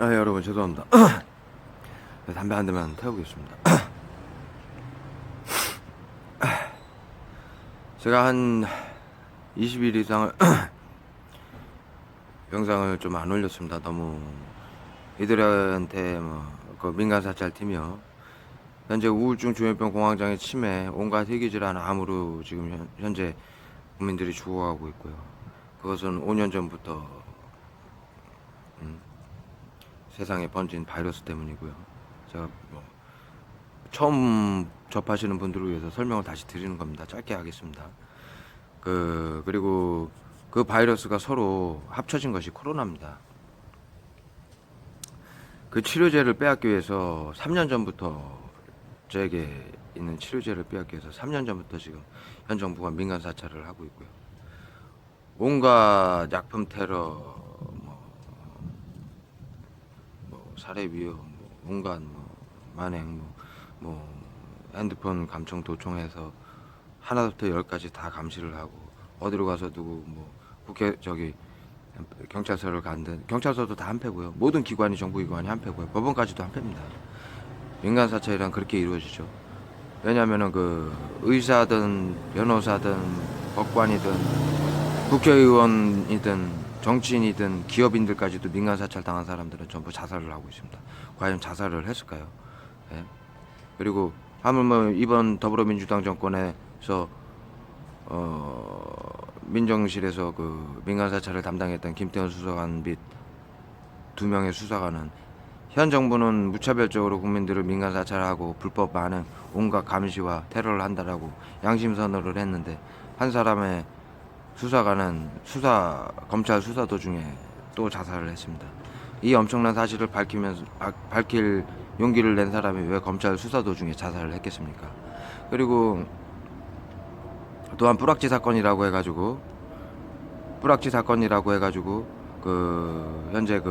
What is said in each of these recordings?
여러분 죄송합니다. 담배 한 대만 태우겠습니다. 제가 한 20일 이상을 영상을 좀 안 올렸습니다. 너무 이들한테 그 민간 사찰 팀이요. 현재 우울증 조현병 공황장애 치매 온갖 희귀질환 암으로 지금 현재 국민들이 죽어가고 있고요. 그것은 5년 전부터 세상에 번진 바이러스 때문이고요. 제가 처음 접하시는 분들을 위해서 설명을 다시 드리는 겁니다. 짧게 하겠습니다. 그리고 그 바이러스가 서로 합쳐진 것이 코로나입니다. 그 치료제를 빼앗기 위해서 3년 전부터 저에게 있는 치료제를 빼앗기 위해서 3년 전부터 지금 현 정부가 민간 사찰을 하고 있고요. 온갖 약품 테러, 살해 위협, 온갖 만행, 핸드폰 감청 도청해서 하나부터 열까지 다 감시를 하고 어디로 가서 누구 국회 경찰서를 간든 경찰서도 다 한패고요. 모든 기관이 정부기관이 한패고요. 법원까지도 한패입니다. 민간 사찰이란 그렇게 이루어지죠. 왜냐하면은 그 의사든 변호사든 법관이든 국회의원이든 정치인이든 기업인들까지도 민간 사찰 당한 사람들은 전부 자살을 하고 있습니다. 과연 자살을 했을까요? 예. 그리고 하물 이번 더불어민주당 정권에서 민정실에서 그 민간 사찰을 담당했던 김태현 수사관 및 2명의 수사관은 현 정부는 무차별적으로 국민들을 민간 사찰하고 불법 만행, 온갖 감시와 테러를 한다라고 양심 선언을 했는데 한 사람의 수사관은 검찰 수사 도중에 또 자살을 했습니다. 이 엄청난 사실을 밝힐 용기를 낸 사람이 왜 검찰 수사 도중에 자살을 했겠습니까? 그리고 또한 뿌락지 사건이라고 해가지고 현재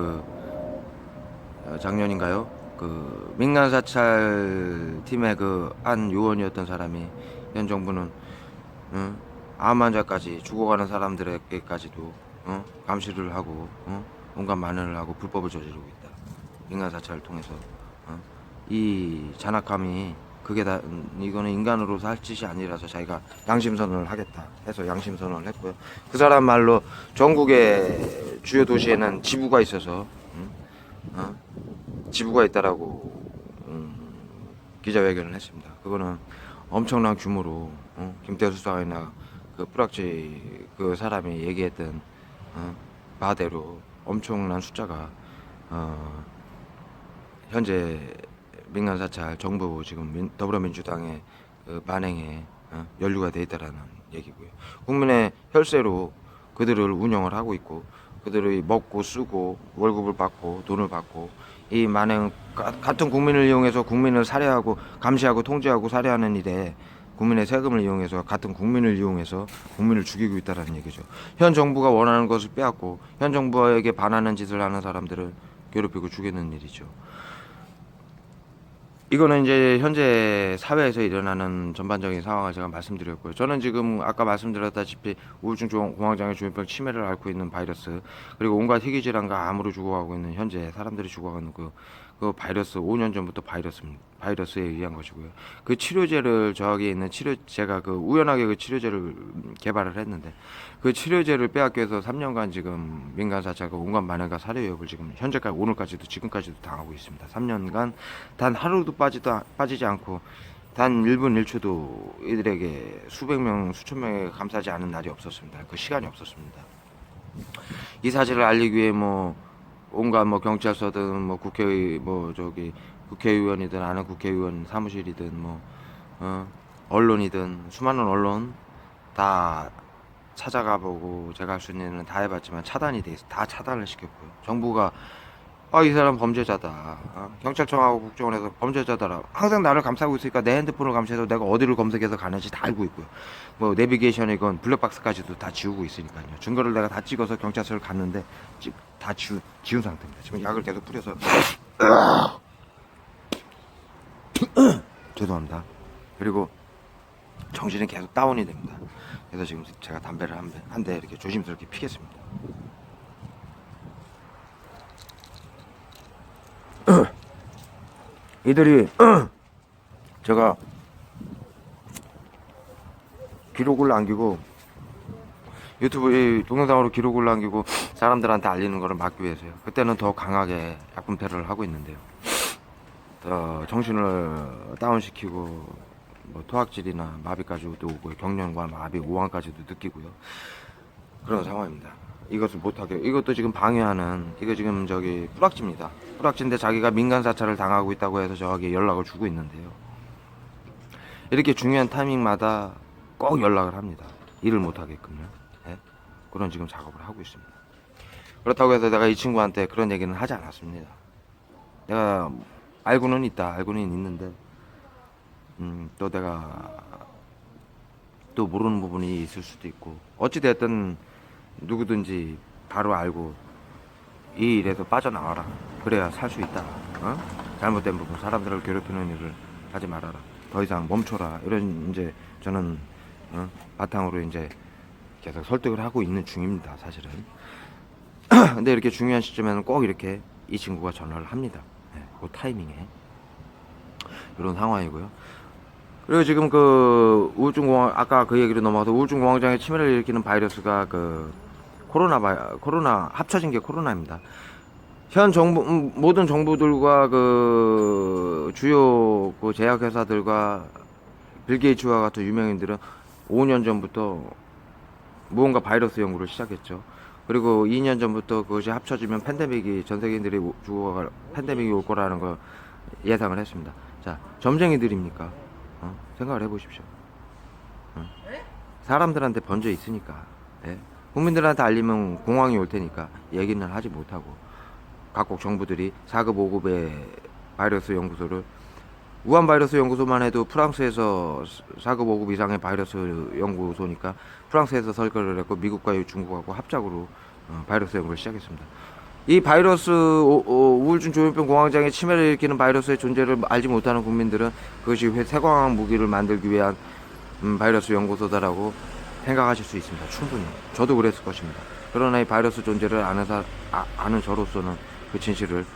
작년인가요? 그 민간 사찰 팀의 그 한 요원이었던 사람이 현 정부는 암 환자까지 죽어가는 사람들에게까지도 감시를 하고 온갖 만행을 하고 불법을 저지르고 있다. 민간 사찰을 통해서 이 잔악함이 이거는 인간으로서 할 짓이 아니라서 자기가 양심 선언을 하겠다 해서 양심 선언을 했고요. 그 사람 말로 전국의 주요 도시에는 지부가 있어서 지부가 있다라고 기자회견을 했습니다. 그거는 엄청난 규모로 김태우 수사관이나 그 뿌락지 그 사람이 얘기했던 바대로 엄청난 숫자가 현재 민간 사찰 정부 지금 더불어민주당의 그 만행에 연루가 돼 있다라는 얘기고요. 국민의 혈세로 그들을 운영을 하고 있고 그들이 먹고 쓰고 월급을 받고 돈을 받고 이 만행 같은 국민을 이용해서 국민을 살해하고 감시하고 통제하고 살해하는 일에 국민의 세금을 이용해서 같은 국민을 이용해서 국민을 죽이고 있다라는 얘기죠. 현 정부가 원하는 것을 빼앗고 현 정부에게 반하는 짓을 하는 사람들을 괴롭히고 죽이는 일이죠. 이거는 이제 현재 사회에서 일어나는 전반적인 상황을 제가 말씀드렸고요. 저는 지금 아까 말씀드렸다시피 우울증 공황장애 조현병 치매를 앓고 있는 바이러스 그리고 온갖 희귀질환과 암으로 죽어가고 있는 현재 사람들이 죽어가는 그 바이러스 5년 전부터 바이러스에 의한 것이고요. 그 치료제를 저기 있는 제가 그 우연하게 그 치료제를 개발을 했는데 그 치료제를 빼앗기 위해서 3년간 지금 민간 사찰과 온갖 만행과 살해 위협을 지금 현재까지 오늘까지도 지금까지도 당하고 있습니다. 3년간 단 하루도 빠지지 않고 단 1분 1초도 이들에게 수백 명 수천 명에게 감싸지 않은 날이 없었습니다. 그 시간이 없었습니다. 이 사실을 알리기 위해 온갖 경찰서든 국회의원이든 아는 국회의원 사무실이든 언론이든 수많은 언론 다 찾아가 보고 제가 할 수 있는 일은 다 해봤지만 차단이 돼 있어. 다 차단을 시켰고요. 정부가 이 사람 범죄자다. 경찰청하고 국정원에서 범죄자다라. 항상 나를 감싸고 있으니까 내 핸드폰을 감시해서 내가 어디를 검색해서 가는지 다 알고 있고요. 내비게이션이건 블랙박스까지도 다 지우고 있으니까요. 증거를 내가 다 찍어서 경찰서를 갔는데 다 지운 상태입니다. 지금 약을 계속 뿌려서 죄송합니다. 그리고 정신이 계속 다운이 됩니다. 그래서 지금 제가 담배를 한 대 이렇게 조심스럽게 피겠습니다. 이들이 제가 기록을 남기고 유튜브 동영상으로 기록을 남기고 사람들한테 알리는 것을 막기 위해서요. 그때는 더 강하게 약품태를 하고 있는데요. 정신을 다운시키고 뭐 토악질이나 마비까지도 오고 경련과 마비, 오한까지도 느끼고요. 그런 상황입니다. 이것을 못하게, 이것도 지금 방해하는, 이거 지금 뿌락지입니다. 뿌락지인데 자기가 민간 사찰을 당하고 있다고 해서 저에게 연락을 주고 있는데요. 이렇게 중요한 타이밍마다 꼭 연락을 합니다. 일을 못하게끔요. 네? 그런 지금 작업을 하고 있습니다. 그렇다고 해서 내가 이 친구한테 그런 얘기는 하지 않았습니다. 내가 알고는 있는데 또 내가 또 모르는 부분이 있을 수도 있고, 어찌됐든 누구든지 바로 알고 이 일에서 빠져나와라. 그래야 살 수 있다. 잘못된 부분, 사람들을 괴롭히는 일을 하지 말아라. 더 이상 멈춰라. 이런 이제 저는 바탕으로 이제 계속 설득을 하고 있는 중입니다, 사실은. 근데 이렇게 중요한 시점에는 꼭 이렇게 이 친구가 전화를 합니다. 네, 그 타이밍에. 이런 상황이고요. 그리고 지금 그 우울증공황, 아까 그 얘기로 넘어가서 우울증공황장애 치매를 일으키는 바이러스가 그 코로나 합쳐진 게 코로나입니다. 현 정부, 모든 정부들과 그 주요 그 제약회사들과 빌 게이츠와 같은 유명인들은 5년 전부터 무언가 바이러스 연구를 시작했죠. 그리고 2년 전부터 그것이 합쳐지면 팬데믹이, 전 세계인들이 죽어갈 팬데믹이 올 거라는 걸 예상을 했습니다. 자, 점쟁이들입니까? 생각을 해보십시오. 사람들한테 번져 있으니까, 예? 국민들한테 알리면 공황이 올 테니까 얘기는 하지 못하고, 각국 정부들이 4급 5급의 바이러스 연구소를, 우한 바이러스 연구소만 해도 프랑스에서 4급 5급 이상의 바이러스 연구소니까 프랑스에서 설계를 했고, 미국과 중국하고 합작으로 바이러스 연구를 시작했습니다. 이 바이러스, 우울증 조현병 공황장애 치매를 일으키는 바이러스의 존재를 알지 못하는 국민들은 그것이 세광학 무기를 만들기 위한 바이러스 연구소다라고 생각하실 수 있습니다. 충분히. 저도 그랬을 것입니다. 그러나 이 바이러스 존재를 아는 저로서는 그 진실을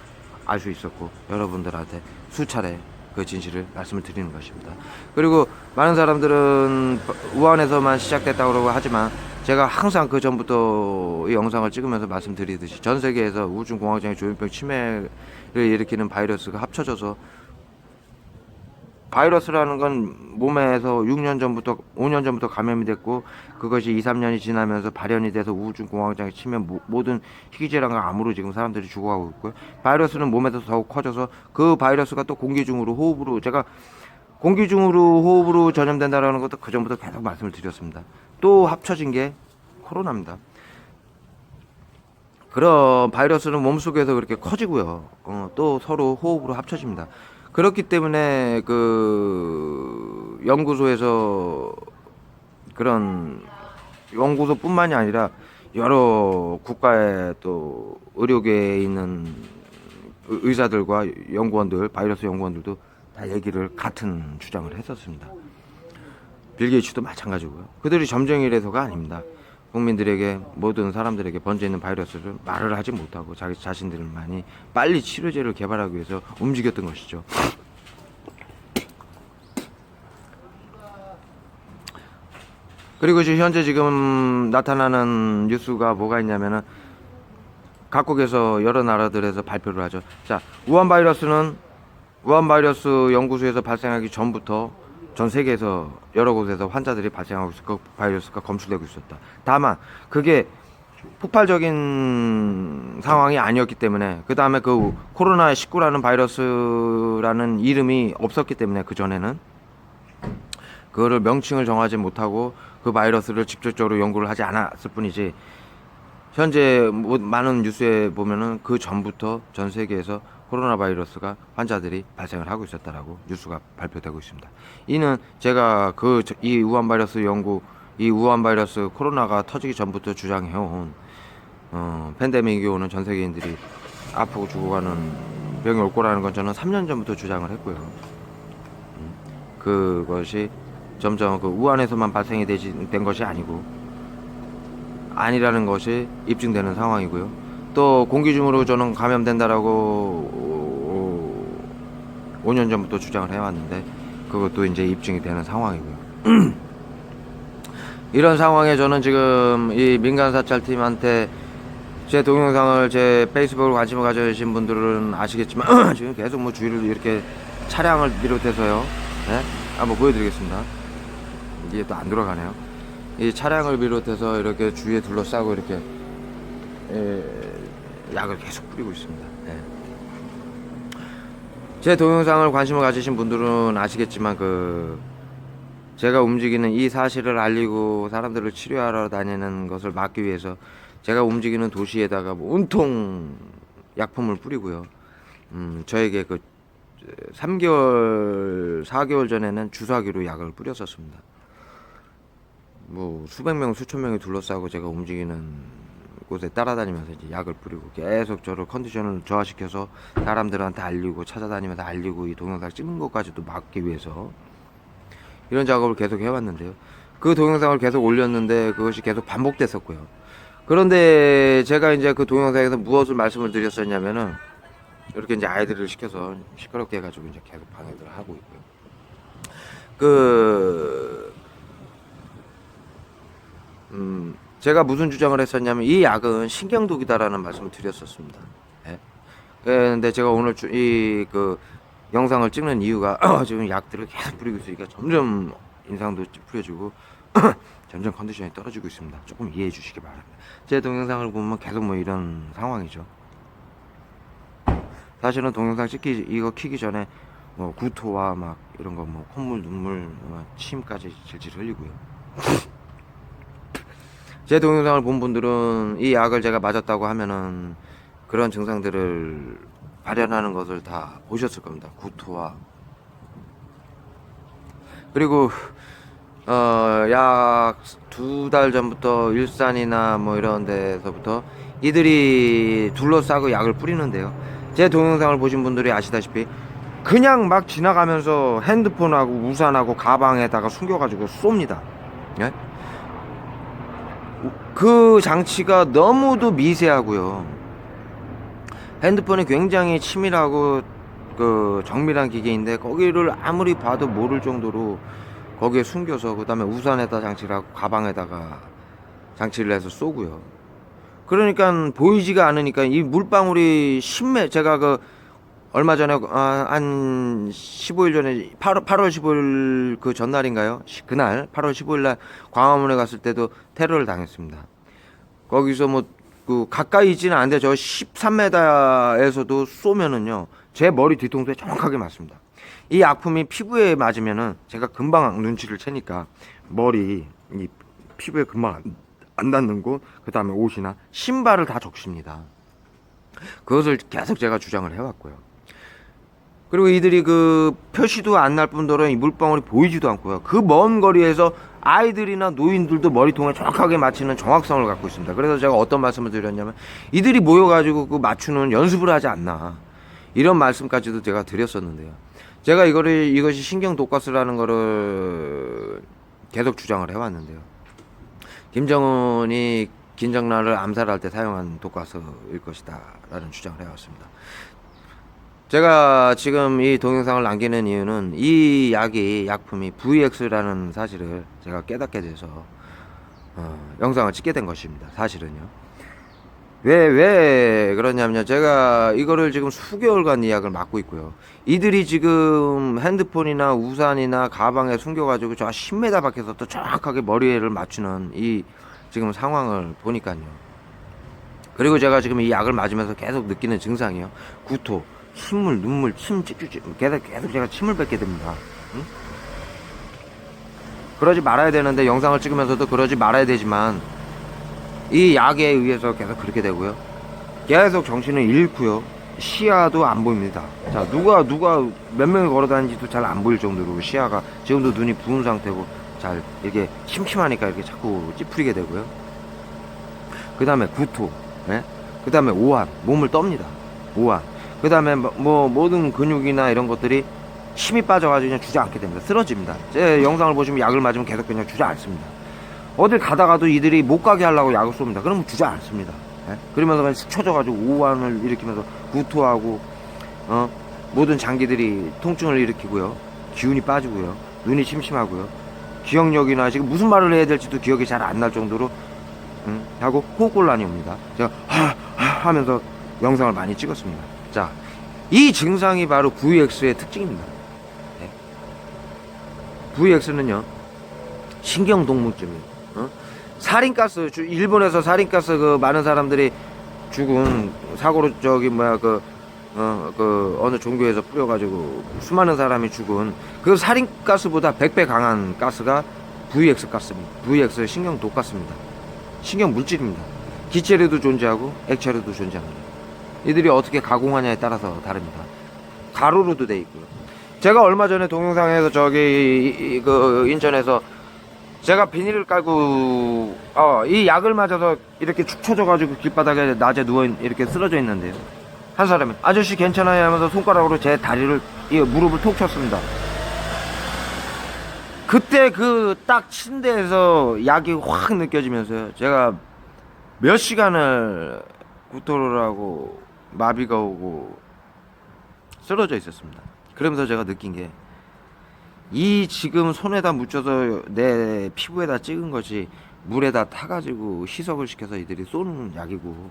알 수 있었고, 여러분들한테 수차례 그 진실을 말씀을 드리는 것입니다. 그리고 많은 사람들은 우한에서만 시작됐다고 그러고 하지만, 제가 항상 그 전부터 이 영상을 찍으면서 말씀드리듯이 전 세계에서 우울증 공황장애 조현병 치매를 일으키는 바이러스가 합쳐져서, 바이러스라는 건 몸에서 6년 전부터 5년 전부터 감염이 됐고, 그것이 2, 3년이 지나면서 발현이 돼서 우울증 공황장애 치매 모든 희귀질환과 암으로 지금 사람들이 죽어가고 있고요. 바이러스는 몸에서 더욱 커져서 그 바이러스가 또 공기 중으로 호흡으로, 제가 공기 중으로 호흡으로 전염된다라는 것도 그 전부터 계속 말씀을 드렸습니다. 또 합쳐진 게 코로나입니다. 그런 바이러스는 몸속에서 그렇게 커지고요. 또 서로 호흡으로 합쳐집니다. 그렇기 때문에 그 연구소에서, 그런 연구소뿐만이 아니라 여러 국가의 또 의료계에 있는 의사들과 연구원들, 바이러스 연구원들도 다 얘기를, 같은 주장을 했었습니다. 빌 게이츠도 마찬가지고요. 그들이 점쟁이라서가 아닙니다. 국민들에게, 모든 사람들에게 번져 있는 바이러스를 말을 하지 못하고 자기 자신들만이 빨리 치료제를 개발하기 위해서 움직였던 것이죠. 그리고 현재 지금 나타나는 뉴스가 뭐가 있냐면은, 각국에서 여러 나라들에서 발표를 하죠. 자, 우한 바이러스 연구소에서 발생하기 전부터 전 세계에서 여러 곳에서 환자들이 발생하고 있어, 그 바이러스가 검출되고 있었다. 다만 그게 폭발적인 상황이 아니었기 때문에, 그 다음에 그 코로나19라는 바이러스라는 이름이 없었기 때문에, 그 전에는 그거를 명칭을 정하지 못하고 그 바이러스를 직접적으로 연구를 하지 않았을 뿐이지, 현재 많은 뉴스에 보면은 그 전부터 전 세계에서 코로나 바이러스가 환자들이 발생을 하고 있었다라고 뉴스가 발표되고 있습니다. 이는 제가 이 우한 바이러스 연구, 이 우한 바이러스 코로나가 터지기 전부터 주장해온 팬데믹이 오는 전 세계인들이 아프고 죽어가는 병이 올 거라는 건 저는 3년 전부터 주장을 했고요. 그것이 점점 그 우한에서만 발생이 된 것이 아니라는 것이 입증되는 상황이고요. 또 공기 중으로 저는 감염된다라고 5년 전부터 주장을 해왔는데 그것도 이제 입증이 되는 상황이고요. 이런 상황에 저는 지금 이 민간사찰팀한테 제 동영상을 제 페이스북으로 관심을 가져주신 분들은 아시겠지만 지금 계속 뭐 주위를 이렇게 차량을 비롯해서요. 네? 한번 보여드리겠습니다. 이게 또 안 돌아가네요. 이 차량을 비롯해서 이렇게 주위에 둘러싸고 이렇게 약을 계속 뿌리고 있습니다. 네. 제 동영상을 관심을 가지신 분들은 아시겠지만 제가 움직이는 이 사실을 알리고 사람들을 치료하러 다니는 것을 막기 위해서 제가 움직이는 도시에다가 온통 약품을 뿌리고요. 저에게 3개월, 4개월 전에는 주사기로 약을 뿌렸었습니다. 뭐 수백 명, 수천 명이 둘러싸고 제가 움직이는 곳에 따라다니면서 이제 약을 뿌리고 계속 저를 컨디션을 저하시켜서 사람들한테 알리고 찾아다니면서 알리고 이 동영상 찍는 것까지도 막기 위해서 이런 작업을 계속 해왔는데요. 그 동영상을 계속 올렸는데 그것이 계속 반복됐었고요. 그런데 제가 이제 그 동영상에서 무엇을 말씀을 드렸었냐면은 이렇게 이제 아이들을 시켜서 시끄럽게 해가지고 이제 계속 방해를 하고 있고요. 제가 무슨 주장을 했었냐면 이 약은 신경독이다라는 말씀을 드렸었습니다. 예. 근데 제가 오늘 영상을 찍는 이유가 지금 약들을 계속 뿌리고 있으니까 점점 인상도 찌푸려지고 점점 컨디션이 떨어지고 있습니다. 조금 이해해 주시기 바랍니다. 제 동영상을 보면 계속 뭐 이런 상황이죠. 사실은 동영상 이거 키기 전에 뭐 구토와 막 이런 거 뭐 콧물, 눈물, 침까지 질질 흘리고요. 제 동영상을 본 분들은 이 약을 제가 맞았다고 하면은 그런 증상들을 발현하는 것을 다 보셨을 겁니다. 구토와 그리고 약 2달 전부터 일산이나 뭐 이런 데서부터 이들이 둘러싸고 약을 뿌리는데요. 제 동영상을 보신 분들이 아시다시피 그냥 막 지나가면서 핸드폰하고 우산하고 가방에다가 숨겨가지고 쏩니다. 예? 그 장치가 너무도 미세하고요. 핸드폰이 굉장히 치밀하고 정밀한 기계인데 거기를 아무리 봐도 모를 정도로 거기에 숨겨서 그 다음에 우산에다 장치를 하고 가방에다가 장치를 해서 쏘고요. 그러니까 보이지가 않으니까 이 물방울이 제가 얼마 전에 한 15일 전에 8월 15일 그 전날인가요? 그날 8월 15일 날 광화문에 갔을 때도 테러를 당했습니다. 거기서 뭐 가까이 있지는 않은데 저 13m에서도 쏘면은요 제 머리 뒤통수에 정확하게 맞습니다. 이 약품이 피부에 맞으면은 제가 금방 눈치를 채니까 이 피부에 금방 안 닿는 곳, 그 다음에 옷이나 신발을 다 적십니다. 그것을 계속 제가 주장을 해왔고요. 그리고 이들이 표시도 안 날 뿐더러 이 물방울이 보이지도 않고요. 그 먼 거리에서 아이들이나 노인들도 머리통에 정확하게 맞히는 정확성을 갖고 있습니다. 그래서 제가 어떤 말씀을 드렸냐면 이들이 모여가지고 맞추는 연습을 하지 않나 이런 말씀까지도 제가 드렸었는데요. 제가 이것이 신경 독가스라는 거를 계속 주장을 해왔는데요. 김정은이 김정남을 암살할 때 사용한 독가스일 것이다 라는 주장을 해왔습니다. 제가 지금 이 동영상을 남기는 이유는 이 약품이 VX라는 사실을 제가 깨닫게 돼서 영상을 찍게 된 것입니다. 사실은요. 왜 그러냐면요. 제가 이거를 지금 수개월간 이 약을 맞고 있고요. 이들이 지금 핸드폰이나 우산이나 가방에 숨겨가지고 저 10m 밖에서 또 정확하게 머리를 맞추는 이 지금 상황을 보니까요. 그리고 제가 지금 이 약을 맞으면서 계속 느끼는 증상이요. 구토, 침물, 눈물, 침 계속 제가 침을 뱉게 됩니다. 응? 그러지 말아야 되는데 영상을 찍으면서도 그러지 말아야 되지만 이 약에 의해서 계속 그렇게 되고요. 계속 정신을 잃고요. 시야도 안 보입니다. 자, 누가 몇 명이 걸어 다니는지도 잘 안 보일 정도로 시야가 지금도 눈이 부은 상태고 잘 이렇게 침침하니까 이렇게 자꾸 찌푸리게 되고요. 그 다음에 구토, 네? 그 다음에 오한, 몸을 떱니다. 오한. 그 다음에 뭐 모든 근육이나 이런 것들이 힘이 빠져가지고 그냥 주저앉게 됩니다. 쓰러집니다. 제 영상을 보시면 약을 맞으면 계속 그냥 주저앉습니다. 어딜 가다가도 이들이 못 가게 하려고 약을 쏩니다. 그러면 주저앉습니다. 예? 그러면서 그냥 축 처져가지고 오한을 일으키면서 구토하고 모든 장기들이 통증을 일으키고요. 기운이 빠지고요. 눈이 침침하고요. 기억력이나 지금 무슨 말을 해야 될지도 기억이 잘 안 날 정도로 하고 호흡곤란이 옵니다. 제가 하면서 영상을 많이 찍었습니다. 자, 이 증상이 바로 VX의 특징입니다. 네. VX는요 신경동물증이에요. 살인가스, 일본에서 살인가스 그 많은 사람들이 죽은 사고로 저기 뭐야 그 어느 종교에서 뿌려가지고 수많은 사람이 죽은 그 살인가스보다 100배 강한 가스가 VX 가스입니다. VX 신경 독가스입니다. 신경 물질입니다. 기체로도 존재하고 액체로도 존재합니다. 이들이 어떻게 가공하냐에 따라서 다릅니다. 가루로도 돼 있고요. 제가 얼마 전에 동영상에서 저기 그 인천에서 제가 비닐을 깔고 이 약을 맞아서 이렇게 축 처져가지고 길바닥에 낮에 누워 이렇게 쓰러져 있는데요. 한 사람이 아저씨 괜찮아요 하면서 손가락으로 제 다리를 무릎을 톡 쳤습니다. 그때 그 딱 침대에서 약이 확 느껴지면서요. 제가 몇 시간을 구토를 하고 마비가 오고 쓰러져 있었습니다. 그러면서 제가 느낀 게 이 지금 손에다 묻혀서 내 피부에다 찍은 것이 물에다 타가지고 희석을 시켜서 이들이 쏘는 약이고,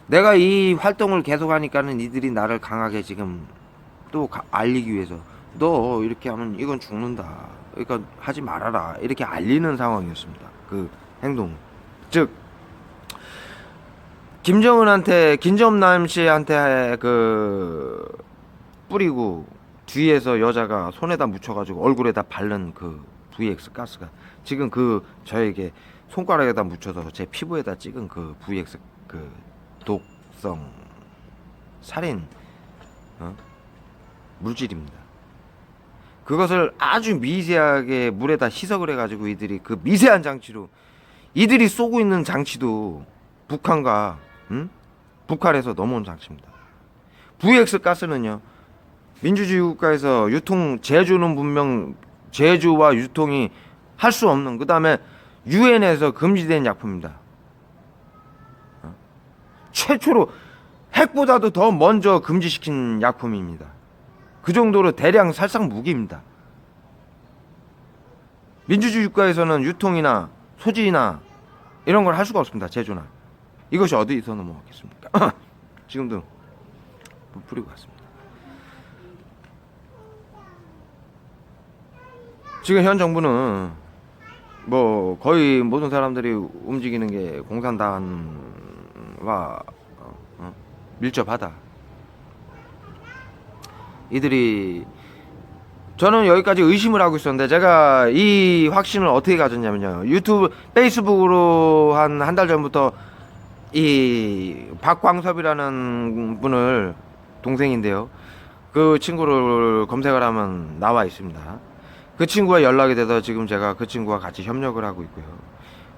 내가 이 활동을 계속하니까는 이들이 나를 강하게 지금 또 알리기 위해서 너 이렇게 하면 이건 죽는다, 그러니까 하지 말아라, 이렇게 알리는 상황이었습니다. 그 행동, 즉 김정남 씨한테 그 뿌리고 뒤에서 여자가 손에다 묻혀가지고 얼굴에다 바른 그 VX 가스가 지금 그 저에게 손가락에다 묻혀서 제 피부에다 찍은 그 VX 그 독성 살인 물질입니다. 그것을 아주 미세하게 물에다 희석을 해가지고 이들이 그 미세한 장치로 이들이 쏘고 있는 장치도 북한과 북한에서 넘어온 장치입니다. VX 가스는요 민주주의 국가에서 제조는 분명 제조와 유통이 할 수 없는, 그 다음에 유엔에서 금지된 약품입니다. 최초로 핵보다도 더 먼저 금지시킨 약품입니다. 그 정도로 대량 살상 무기입니다. 민주주의 국가에서는 유통이나 소지나 이런 걸 할 수가 없습니다. 제조나. 이것이 어디서 넘어왔겠습니까? 지금도 뿌리고 갔습니다. 지금 현 정부는 뭐 거의 모든 사람들이 움직이는 게 공산당과 밀접하다. 이들이, 저는 여기까지 의심을 하고 있었는데 제가 이 확신을 어떻게 가졌냐면요, 페이스북으로 한 달 전부터 이 박광섭이라는 분을, 동생인데요, 그 친구를 검색을 하면 나와 있습니다. 그 친구와 연락이 돼서 지금 제가 그 친구와 같이 협력을 하고 있고요.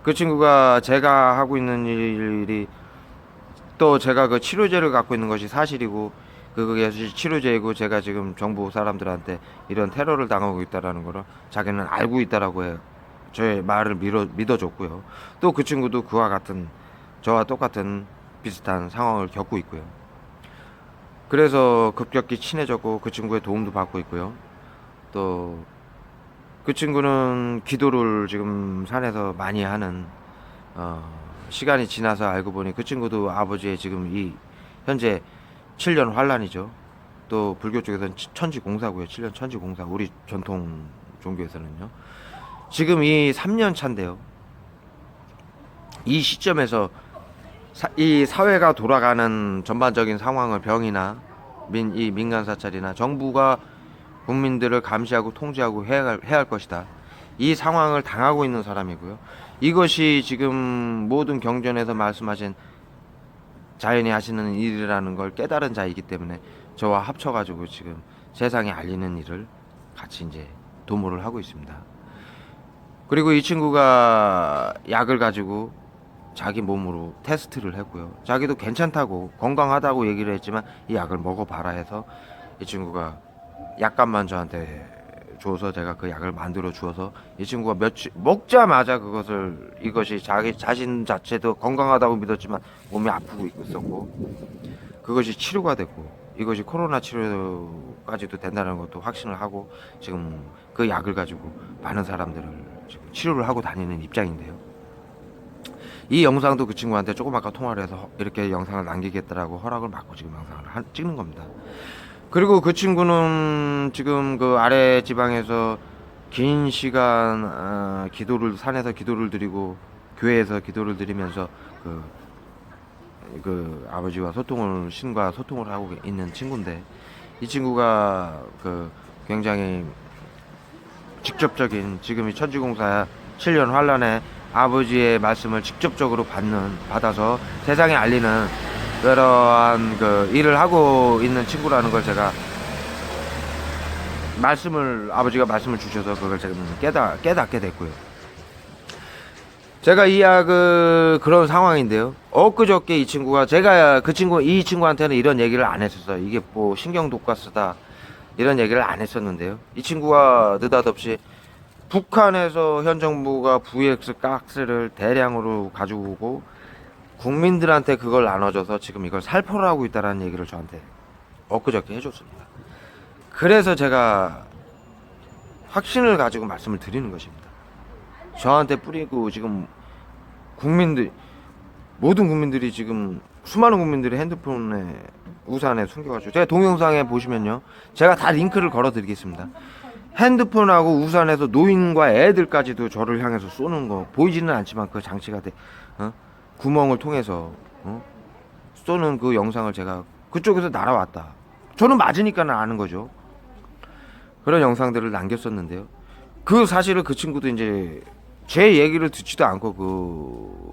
그 친구가 제가 하고 있는 일이, 또 제가 그 치료제를 갖고 있는 것이 사실이고 그게 치료제이고 제가 지금 정부 사람들한테 이런 테러를 당하고 있다라는 거를 자기는 알고 있다라고 해요. 저의 말을 믿어줬고요. 또 그 친구도 그와 같은, 저와 똑같은 비슷한 상황을 겪고 있고요. 그래서 급격히 친해졌고 그 친구의 도움도 받고 있고요. 또 그 친구는 기도를 지금 산에서 많이 하는, 시간이 지나서 알고 보니 그 친구도 아버지의 지금 이 현재 7년 환란이죠. 또 불교 쪽에서는 천지공사고요. 7년 천지공사, 우리 전통 종교에서는요. 지금 이 3년 차인데요. 이 시점에서 이 사회가 돌아가는 전반적인 상황을, 병이나 이 민간 사찰이나 정부가 국민들을 감시하고 통제하고 해야 할 것이다. 이 상황을 당하고 있는 사람이고요. 이것이 지금 모든 경전에서 말씀하신 자연이 하시는 일이라는 걸 깨달은 자이기 때문에 저와 합쳐가지고 지금 세상에 알리는 일을 같이 이제 도모를 하고 있습니다. 그리고 이 친구가 약을 가지고 자기 몸으로 테스트를 했고요. 자기도 괜찮다고 건강하다고 얘기를 했지만 이 약을 먹어봐라 해서 이 친구가 약값만 저한테 줘서 제가 그 약을 만들어 주어서 이 친구가 며칠 먹자마자 이것이 자기 자신 자체도 건강하다고 믿었지만 몸이 아프고 있었고 그것이 치료가 됐고 이것이 코로나 치료까지도 된다는 것도 확신을 하고 지금 그 약을 가지고 많은 사람들을 지금 치료를 하고 다니는 입장인데요. 이 영상도 그 친구한테 조금 아까 통화를 해서 이렇게 영상을 남기겠다라고 허락을 받고 지금 영상을 찍는 겁니다. 그리고 그 친구는 지금 그 아래 지방에서 긴 시간 기도를 산에서 기도를 드리고 교회에서 기도를 드리면서 그 아버지와 신과 소통을 하고 있는 친구인데, 이 친구가 그 굉장히 직접적인 지금 이 천지공사 7년 환란에 아버지의 말씀을 직접적으로 받아서 세상에 알리는 그러한 그 일을 하고 있는 친구라는 걸 제가 아버지가 말씀을 주셔서 그걸 제가 깨닫게 됐고요. 제가 그런 상황인데요. 엊그저께 이 친구가 이 친구한테는 이런 얘기를 안 했었어요. 이게 뭐 신경 독가스다 이런 얘기를 안 했었는데요. 이 친구가 느닷없이 북한에서 현 정부가 VX 가스를 대량으로 가지고 오고 국민들한테 그걸 나눠줘서 지금 이걸 살포를 하고 있다는 얘기를 저한테 엊그저께 해줬습니다. 그래서 제가 확신을 가지고 말씀을 드리는 것입니다. 저한테 뿌리고 지금 모든 국민들이 지금 수많은 국민들이 핸드폰에 우산에 숨겨가지고, 제가 동영상에 보시면요, 제가 다 링크를 걸어 드리겠습니다. 핸드폰하고 우산에서 노인과 애들까지도 저를 향해서 쏘는 거 보이지는 않지만 그 장치가 구멍을 통해서 쏘는 그 영상을 제가 그쪽에서 날아왔다, 저는 맞으니까 아는 거죠. 그런 영상들을 남겼었는데요. 그 사실을 그 친구도 이제 제 얘기를 듣지도 않고 그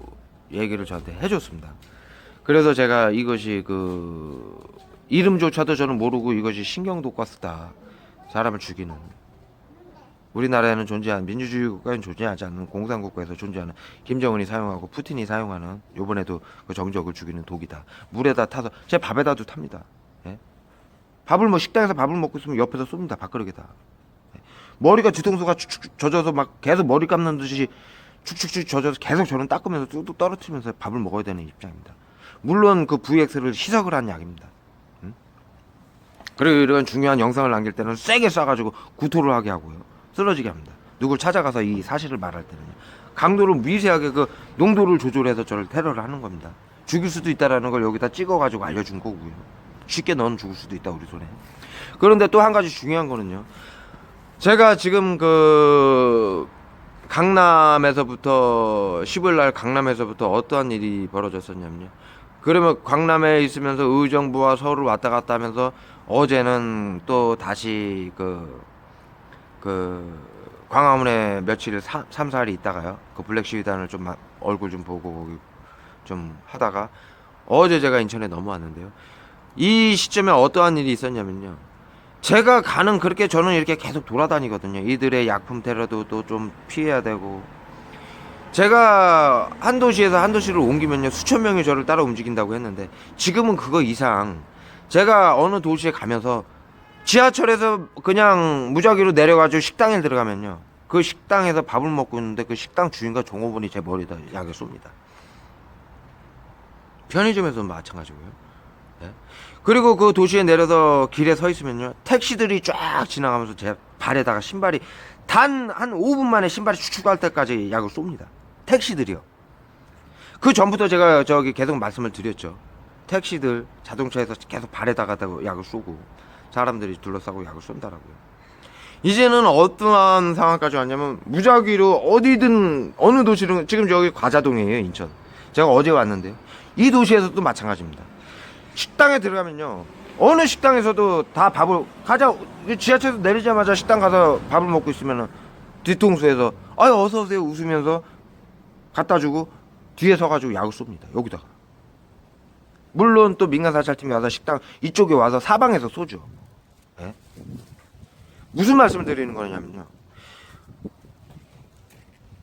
얘기를 저한테 해줬습니다. 그래서 제가 이것이 이름조차도 저는 모르고 이것이 신경독가스다, 사람을 죽이는, 우리나라에는 존재하는 민주주의 국가에는 존재하지 않는 공산국가에서 존재하는 김정은이 사용하고 푸틴이 사용하는, 요번에도 그 정적을 죽이는 독이다. 물에다 타서 제 밥에다도 탑니다. 예? 식당에서 밥을 먹고 있으면 옆에서 쏩니다. 밥그릇에다. 예? 머리가 뒤통수가 축축 젖어서 막 계속 머리 감는 듯이 축축축 젖어서 계속 저는 닦으면서 뚝뚝 떨어뜨리면서 밥을 먹어야 되는 입장입니다. 물론 그 VX를 희석을 한 약입니다. 그리고 이런 중요한 영상을 남길 때는 세게 쏴가지고 구토를 하게 하고요, 쓰러지게 합니다. 누굴 찾아가서 이 사실을 말할 때는요, 강도를 미세하게 그 농도를 조절해서 저를 테러를 하는 겁니다. 죽일 수도 있다라는 걸 여기다 찍어가지고 알려준 거고요. 쉽게 넌 죽을 수도 있다, 우리 손에. 그런데 또 한 가지 중요한 거는요, 제가 지금 강남에서부터 15일날 강남에서부터 어떠한 일이 벌어졌었냐면요, 그러면 강남에 있으면서 의정부와 서울을 왔다 갔다 하면서 어제는 또 다시 광화문에 며칠 3, 4일이 있다가요, 그 블랙 시위단을 좀 얼굴 좀 보고 좀 하다가 어제 제가 인천에 넘어왔는데요. 이 시점에 어떠한 일이 있었냐면요, 제가 그렇게 저는 이렇게 계속 돌아다니거든요. 이들의 약품 테러도 또 좀 피해야 되고, 제가 한 도시에서 한 도시를 옮기면요, 수천 명이 저를 따라 움직인다고 했는데, 지금은 그거 이상 제가 어느 도시에 가면서 지하철에서 그냥 무작위로 내려가지고 식당에 들어가면요, 그 식당에서 밥을 먹고 있는데 그 식당 주인과 종업원이 제 머리에다 약을 쏩니다. 편의점에서도 마찬가지고요. 네? 그리고 그 도시에 내려서 길에 서 있으면요, 택시들이 쫙 지나가면서 제 발에다가 신발이 단 한 5분 만에 신발이 축축 할 때까지 약을 쏩니다. 택시들이요. 그 전부터 제가 계속 말씀을 드렸죠. 택시들, 자동차에서 계속 발에다가 약을 쏘고 사람들이 둘러싸고 약을 쏜다라고요. 이제는 어떠한 상황까지 왔냐면, 무작위로 어디든 어느 도시는, 지금 저기 과자동이에요, 인천. 제가 어제 왔는데요, 이 도시에서도 마찬가지입니다. 식당에 들어가면요, 어느 식당에서도 다 지하철에서 내리자마자 식당 가서 밥을 먹고 있으면은 뒤통수에서 아유 어서 오세요 웃으면서 갖다 주고 뒤에 서가지고 약을 쏩니다. 여기다가. 물론 또 민간사찰팀이 와서 식당 이쪽에 와서 사방에서 쏘죠. 예? 무슨 말씀을 드리는 거냐면요,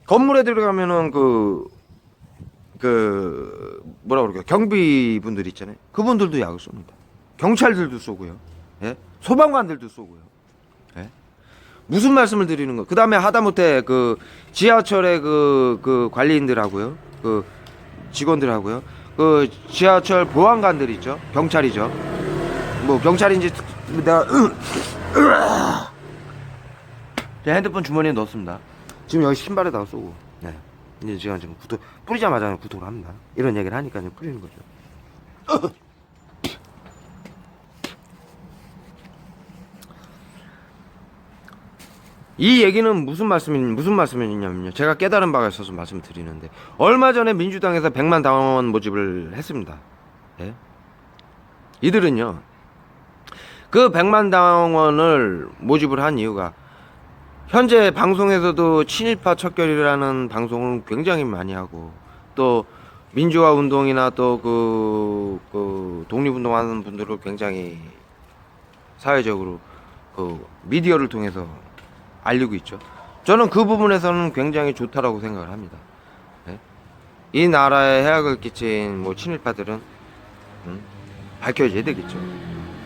건물에 들어가면은 뭐라 그럴까요, 경비분들 있잖아요. 그분들도 약을 쏩니다. 경찰들도 쏘고요. 예? 소방관들도 쏘고요. 예? 무슨 말씀을 드리는 거? 그 다음에 하다못해 지하철의 관리인들하고요, 직원들하고요, 지하철 보안관들 있죠, 경찰이죠. 뭐 경찰인지 내가 제 핸드폰 주머니에 넣었습니다. 지금 여기 신발에다가 쏘고, 네. 이제 지금 구토 뿌리자마자 구토를 합니다. 이런 얘기를 하니까 이제 뿌리는 거죠. 이 얘기는 무슨 말씀이냐면요. 제가 깨달은 바가 있어서 말씀을 드리는데, 얼마 전에 민주당에서 100만 당원 모집을 했습니다. 예? 이들은요, 그 100만 당원을 모집을 한 이유가, 현재 방송에서도 친일파 척결이라는 방송을 굉장히 많이 하고, 또 민주화 운동이나 또 그 독립운동 하는 분들을 굉장히 사회적으로 그 미디어를 통해서 알리고 있죠. 저는 그 부분에서는 굉장히 좋다라고 생각을 합니다. 네? 이 나라에 해악을 끼친 뭐 친일파들은 밝혀져야 되겠죠.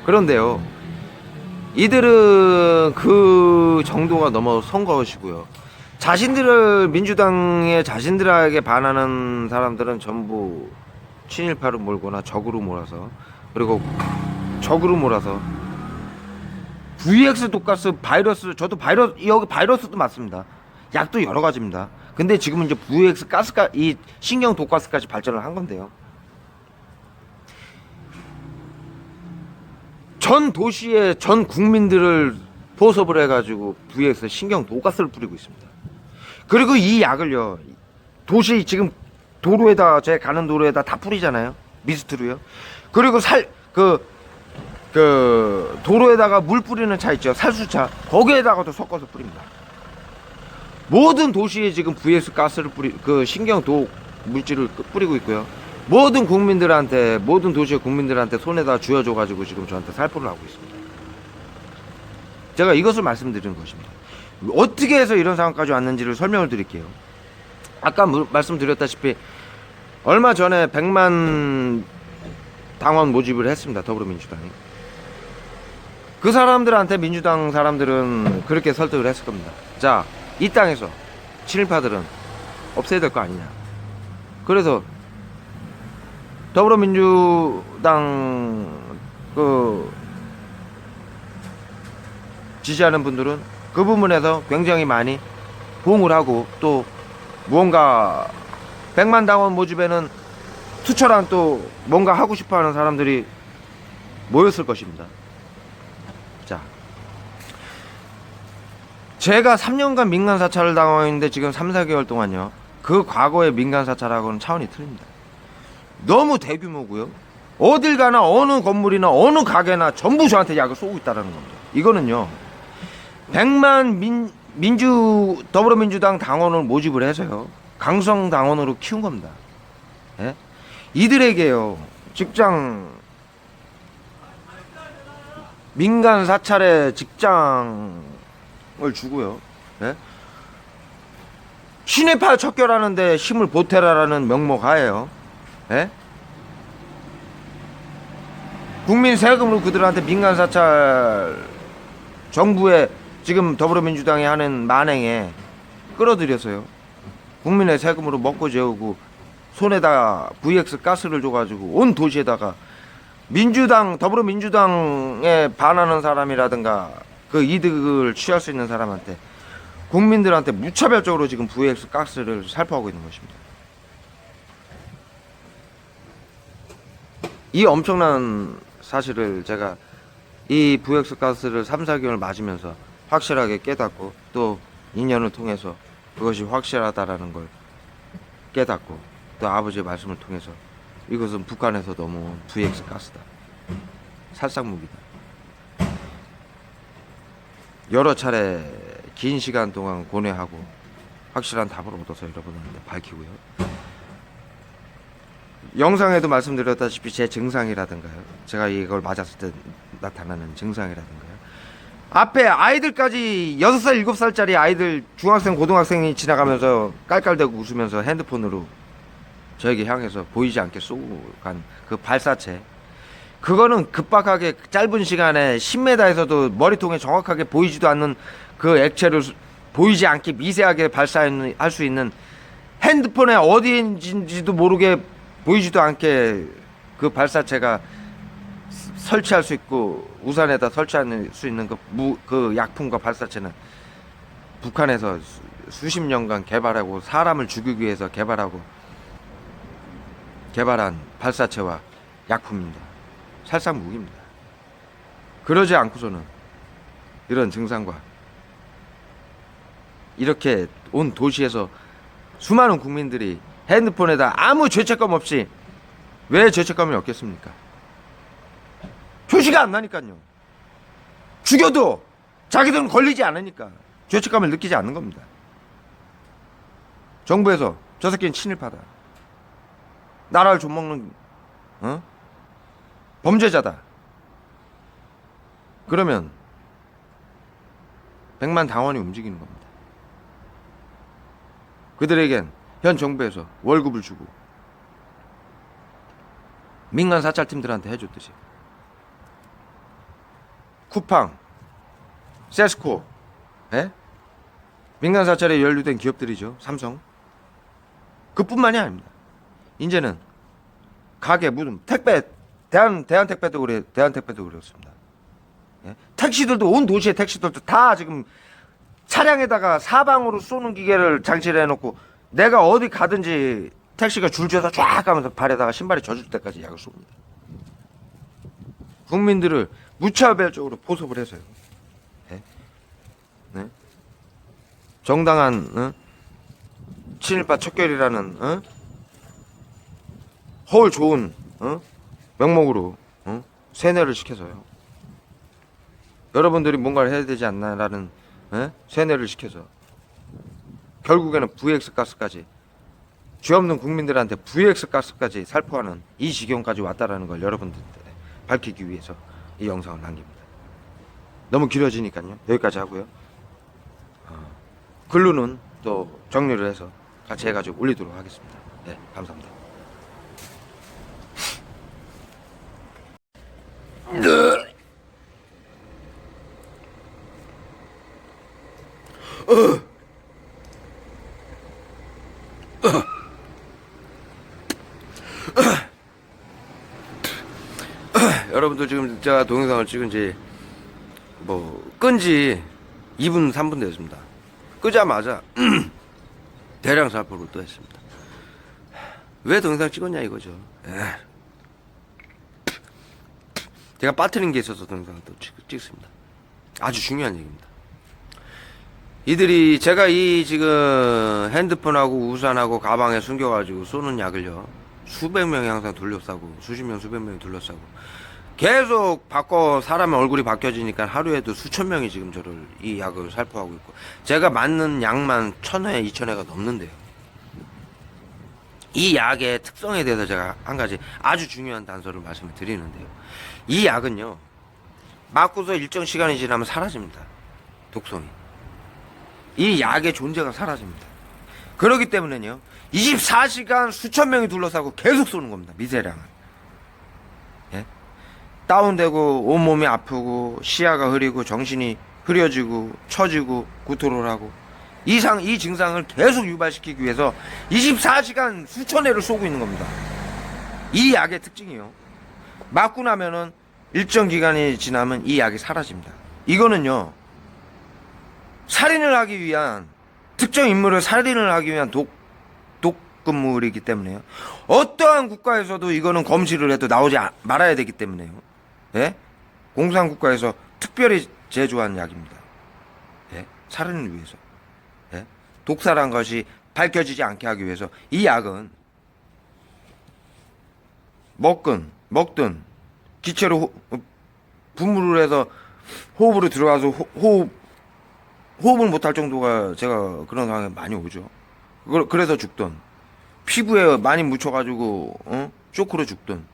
그런데요, 이들은 그 정도가 넘어선 것이고요. 자신들에게 반하는 사람들은 전부 친일파로 몰거나 적으로 몰아서, 그리고 적으로 몰아서 VX 독가스 바이러스, 저도 여기 바이러스도 맞습니다. 약도 여러 가지입니다. 근데 지금은 이제 VX 이 신경 독가스까지 발전을 한 건데요. 전 도시의 전 국민들을 포섭을 해가지고 VX 신경 독가스를 뿌리고 있습니다. 그리고 이 약을요, 도시 지금 도로에다, 제 가는 도로에다 다 뿌리잖아요. 미스트로요. 그리고 도로에다가 물 뿌리는 차 있죠. 살수차. 거기에다가도 섞어서 뿌립니다. 모든 도시에 지금 VX 가스를 신경독 물질을 뿌리고 있고요. 모든 도시의 국민들한테 손에다 쥐어줘가지고 지금 저한테 살포를 하고 있습니다. 제가 이것을 말씀드리는 것입니다. 어떻게 해서 이런 상황까지 왔는지를 설명을 드릴게요. 아까 말씀드렸다시피 얼마 전에 100만 당원 모집을 했습니다. 더불어민주당이. 그 사람들한테 민주당 사람들은 그렇게 설득을 했을 겁니다. 자, 이 땅에서 친일파들은 없애야 될 거 아니냐. 그래서 더불어민주당 지지하는 분들은 그 부분에서 굉장히 많이 호응을 하고, 또 무언가 100만 당원 모집에는 투철한 또 뭔가 하고 싶어하는 사람들이 모였을 것입니다. 자, 제가 3년간 민간 사찰을 당하는데 지금 3, 4개월 동안요, 그 과거의 민간 사찰하고는 차원이 틀립니다. 너무 대규모고요. 어딜 가나 어느 건물이나 어느 가게나 전부 저한테 약을 쏘고 있다는 겁니다. 이거는요, 100만 더불어민주당 당원을 모집을 해서요, 강성 당원으로 키운 겁니다. 예? 이들에게요, 민간 사찰에 직장을 주고요, 예? 친일파 척결하는데 힘을 보태라라는 명목 하에요, 예? 국민 세금으로 그들한테 민간 사찰, 정부에 지금 더불어민주당이 하는 만행에 끌어들여서요, 국민의 세금으로 먹고 재우고 손에다 VX 가스를 줘가지고 온 도시에다가 더불어민주당에 반하는 사람이라든가 그 이득을 취할 수 있는 사람한테, 국민들한테 무차별적으로 지금 VX 가스를 살포하고 있는 것입니다. 이 엄청난 사실을 제가 이 VX 가스를 3, 4개월 맞으면서 확실하게 깨닫고, 또 인연을 통해서 그것이 확실하다라는 걸 깨닫고, 또 아버지의 말씀을 통해서 이것은 북한에서 넘어온 VX 가스다, 살상무기다. 여러 차례 긴 시간 동안 고뇌하고 확실한 답을 얻어서 여러분한테 밝히고요. 영상에도 말씀드렸다시피 제 증상이라든가요, 제가 이걸 맞았을 때 나타나는 증상이라든가요, 앞에 아이들까지 6살, 7살짜리 아이들, 중학생, 고등학생이 지나가면서 깔깔대고 웃으면서 핸드폰으로 저에게 향해서 보이지 않게 쏘고 간 그 발사체, 그거는 급박하게 짧은 시간에 10m에서도 머리통에 정확하게 보이지도 않는 그 액체를 보이지 않게 미세하게 발사할 수 있는, 핸드폰에 어디인지도 모르게 보이지도 않게 그 발사체가 설치할 수 있고 우산에다 설치할 수 있는 그 약품과 발사체는 북한에서 수십 년간 개발하고 사람을 죽이기 위해서 개발한 발사체와 약품입니다. 살상 무기입니다. 그러지 않고서는 이런 증상과 이렇게 온 도시에서 수많은 국민들이 핸드폰에다 아무 죄책감 없이 왜 죄책감이 없겠습니까? 표시가 안 나니까요. 죽여도 자기들은 걸리지 않으니까 죄책감을 느끼지 않는 겁니다. 정부에서 저 새끼는 친일파다, 나라를 좀먹는 범죄자다, 그러면 백만 당원이 움직이는 겁니다. 그들에겐 현 정부에서 월급을 주고 민간 사찰팀들한테 해줬듯이 쿠팡, 세스코, 민간 사찰에 연루된 기업들이죠. 삼성. 그뿐만이 아닙니다. 이제는 가게, 무슨 택배, 대한택배도 그렇습니다. 택시들도, 온 도시의 택시들도 다 지금 차량에다가 사방으로 쏘는 기계를 장치를 해놓고 내가 어디 가든지 택시가 줄 줘서 쫙 가면서 발에다가 신발이 젖을 때까지 약을 쏩니다. 국민들을 무차별적으로 포섭을 해서요. 네? 정당한 친일파 척결이라는 허울 좋은 명목으로 세뇌를 시켜서요. 여러분들이 뭔가를 해야 되지 않나라는 세뇌를 시켜서 결국에는 VX 가스까지, 죄 없는 국민들한테 VX 가스까지 살포하는 이 지경까지 왔다라는 걸 여러분들한테 밝히기 위해서 이 영상을 남깁니다. 너무 길어지니까요. 여기까지 하고요. 글로는 또 정리를 해서 같이 해가지고 올리도록 하겠습니다. 네, 감사합니다. 여러분들 지금 제가 동영상을 찍은 지 끈지 2분 3분 됐습니다. 끄자마자 대량 살포를 또 했습니다. 왜 동영상 찍었냐 이거죠. 제가 빠뜨린 게 있어서 동영상을 또 찍습니다. 아주 중요한 얘기입니다. 이들이 제가 이 지금 핸드폰하고 우산하고 가방에 숨겨가지고 쏘는 약을요, 수백 명이 항상 둘러싸고, 수십 명 수백 명이 둘러싸고 계속 사람의 얼굴이 바뀌어지니까 하루에도 수천 명이 지금 저를 이 약을 살포하고 있고, 제가 맞는 약만 1000회 2000회가 넘는데요. 이 약의 특성에 대해서 제가 한 가지 아주 중요한 단서를 말씀을 드리는데요. 이 약은요, 맞고서 일정 시간이 지나면 사라집니다. 독성이. 이 약의 존재가 사라집니다. 그렇기 때문에요, 24시간 수천 명이 둘러싸고 계속 쏘는 겁니다. 미세량을. 다운되고 온몸이 아프고 시야가 흐리고 정신이 흐려지고 처지고 구토를 하고 이 증상을 계속 유발시키기 위해서 24시간 수천 회를 쏘고 있는 겁니다. 이 약의 특징이요, 맞고 나면은 일정 기간이 지나면 이 약이 사라집니다. 이거는요, 살인을 하기 위한, 특정 인물을 살인을 하기 위한 독극물이기 때문에요. 어떠한 국가에서도 이거는 검시를 해도 나오지 말아야 되기 때문에요. 공산국가에서 특별히 제조한 약입니다. 살인을 위해서. 독사란 것이 밝혀지지 않게 하기 위해서 이 약은 먹든 기체로 분무를 해서 호흡으로 들어가서 호흡을 못할 정도가, 제가 그런 상황에 많이 오죠. 그래서 죽든, 피부에 많이 묻혀가지고 쇼크로 죽든,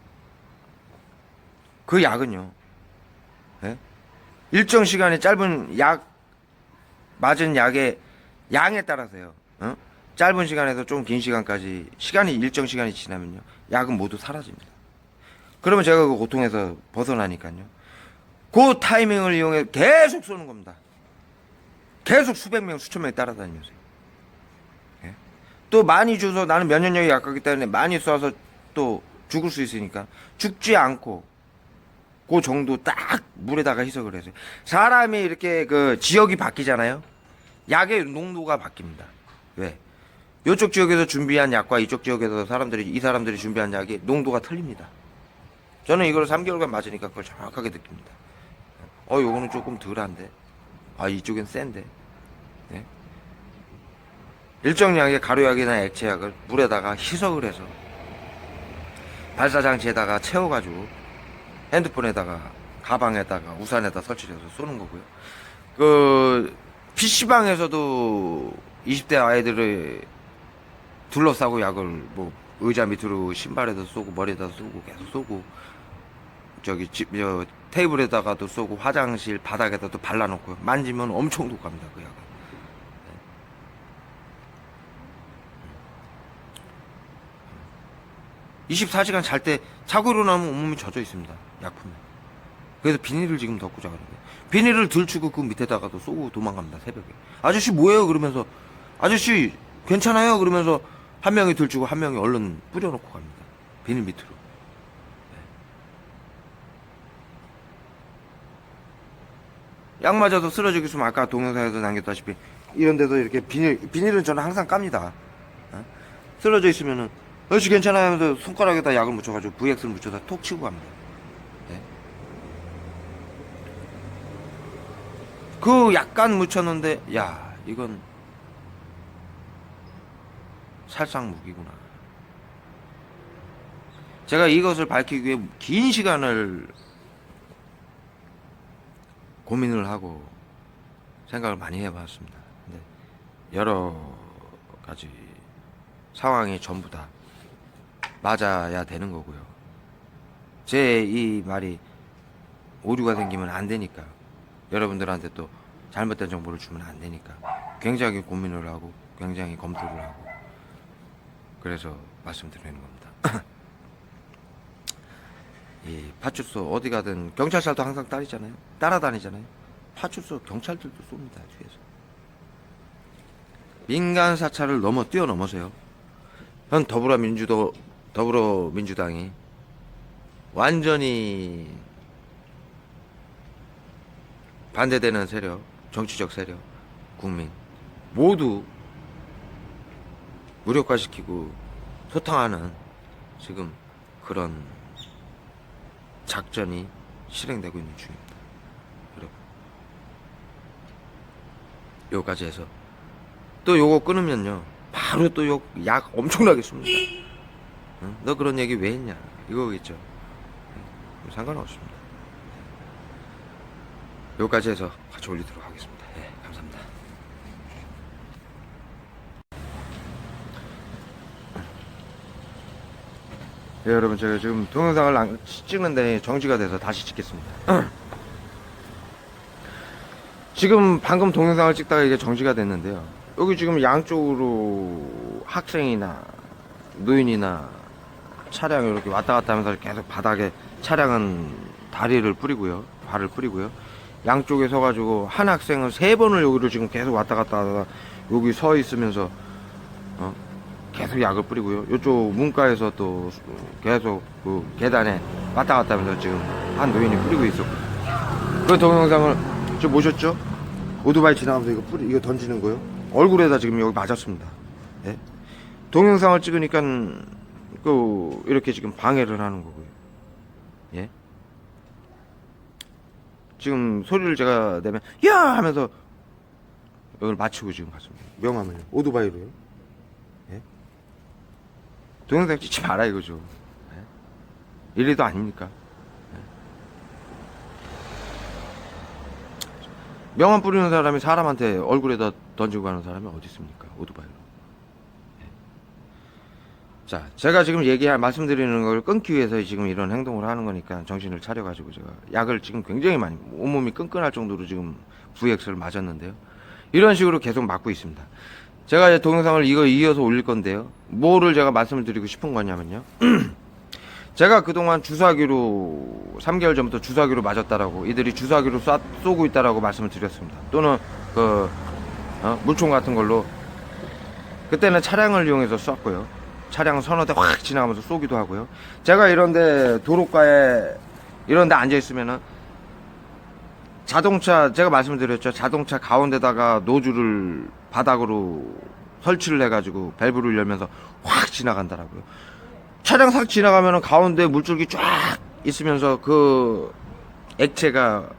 그 약은요, 일정 시간이 짧은 맞은 약의 양에 따라서요, 짧은 시간에서 좀 긴 시간까지, 일정 시간이 지나면요, 약은 모두 사라집니다. 그러면 제가 그 고통에서 벗어나니까요, 그 타이밍을 이용해 계속 쏘는 겁니다. 계속 수백 명, 수천 명이 따라다니면서요. 또 많이 줘서, 나는 면역력이 약하기 때문에 많이 쏴서 또 죽을 수 있으니까 죽지 않고 그 정도 딱 물에다가 희석을 해서 사람이 이렇게 그 지역이 바뀌잖아요. 약의 농도가 바뀝니다. 왜? 이쪽 지역에서 준비한 약과 이쪽 지역에서 이 사람들이 준비한 약이 농도가 틀립니다. 저는 이걸 3개월간 맞으니까 그걸 정확하게 느낍니다. 요거는 조금 덜한데. 이쪽엔 센데. 네? 일정량의 가루약이나 액체약을 물에다가 희석을 해서 발사장치에다가 채워가지고 핸드폰에다가 가방에다가 우산에다 설치를 해서 쏘는 거고요. 그 PC방에서도 20대 아이들을 둘러싸고 약을 뭐 의자 밑으로 신발에다 쏘고 머리에다 쏘고 계속 쏘고 테이블에다가도 쏘고 화장실 바닥에다도 발라놓고요. 만지면 엄청 독합니다. 그 약은. 24시간 잘 때 자고 일어나면 온몸이 젖어 있습니다. 약품에. 그래서 비닐을 지금 덮고 자는데 비닐을 들추고 그 밑에다가도 쏘고 도망갑니다. 새벽에. 아저씨 뭐예요? 그러면서 아저씨 괜찮아요? 그러면서 한 명이 들추고 한 명이 얼른 뿌려놓고 갑니다. 비닐 밑으로. 약 맞아서 쓰러지고 있으면 아까 동영상에서 남겼다시피 이런 데서 이렇게 비닐은 저는 항상 깝니다. 쓰러져 있으면은 아저씨 괜찮아요 하면서 손가락에다 약을 묻혀가지고 VX를 묻혀서 톡 치고 갑니다. 네. 그 약간 묻혔는데 야 이건 살상 무기구나. 제가 이것을 밝히기 위해 긴 시간을 고민을 하고 생각을 많이 해봤습니다. 근데 여러 가지 상황이 전부 다 맞아야 되는 거고요. 제 이 말이 오류가 생기면 안 되니까 여러분들한테 또 잘못된 정보를 주면 안 되니까 굉장히 고민을 하고 굉장히 검토를 하고 그래서 말씀드리는 겁니다. 이 파출소 어디 가든 경찰서도 항상 따라다니잖아요. 파출소 경찰들도 쏩니다. 뒤에서 민간 사찰을 뛰어넘어서요. 현 더불어민주당이 완전히 반대되는 세력, 정치적 세력, 국민 모두 무력화시키고 소탕하는 지금 그런 작전이 실행되고 있는 중입니다. 여러분 요까지 해서 또 요거 끊으면요 바로 또 요 약 엄청나게 씁니다. 응? 너 그런 얘기 왜 했냐 이거겠죠. 상관없습니다. 요까지 해서 같이 올리도록 하겠습니다. 감사합니다. 여러분 제가 지금 동영상을 찍는데 정지가 돼서 다시 찍겠습니다. 지금 방금 동영상을 찍다가 이게 정지가 됐는데요. 여기 지금 양쪽으로 학생이나 노인이나 차량 이렇게 왔다 갔다 하면서 계속 바닥에 차량은 다리를 뿌리고요. 발을 뿌리고요. 양쪽에 서가지고 한 학생은 3번을 여기로 지금 계속 왔다 갔다 하다가 여기 서 있으면서 계속 약을 뿌리고요. 이쪽 문가에서 또 계속 그 계단에 왔다 갔다 하면서 지금 한 노인이 뿌리고 있었고 그 동영상을 좀 보셨죠? 오토바이 지나가면서 이거 던지는 거요. 얼굴에다 지금 여기 맞았습니다. 예? 동영상을 찍으니까 이렇게 지금 방해를 하는 거고요. 예? 지금 소리를 제가 내면 야 하면서 이걸 맞추고 지금 갔습니다. 명함을요. 오토바이로요. 예? 동영상 찍지 마라 이거죠. 예? 이래도 아닙니까? 예? 명함 뿌리는 사람이 사람한테 얼굴에다 던지고 가는 사람이 어디 있습니까? 오토바이로. 자, 제가 지금 말씀드리는 걸 끊기 위해서 지금 이런 행동을 하는 거니까 정신을 차려가지고 제가 약을 지금 굉장히 많이, 온몸이 끈끈할 정도로 지금 VX를 맞았는데요. 이런 식으로 계속 맞고 있습니다. 제가 이제 동영상을 이어서 올릴 건데요. 뭐를 제가 말씀을 드리고 싶은 거냐면요. 제가 그동안 주사기로, 3개월 전부터 주사기로 맞았다라고, 이들이 주사기로 쏘고 있다라고 말씀을 드렸습니다. 또는 물총 같은 걸로, 그때는 차량을 이용해서 쐈고요. 차량 선호대 확 지나가면서 쏘기도 하고요. 제가 이런데 도로가에 이런 데 앉아 있으면은 자동차, 제가 말씀드렸죠. 자동차 가운데다가 노즐을 바닥으로 설치를 해가지고 밸브를 열면서 확 지나간다라고요. 차량 싹 지나가면은 가운데 물줄기 쫙 있으면서 그 액체가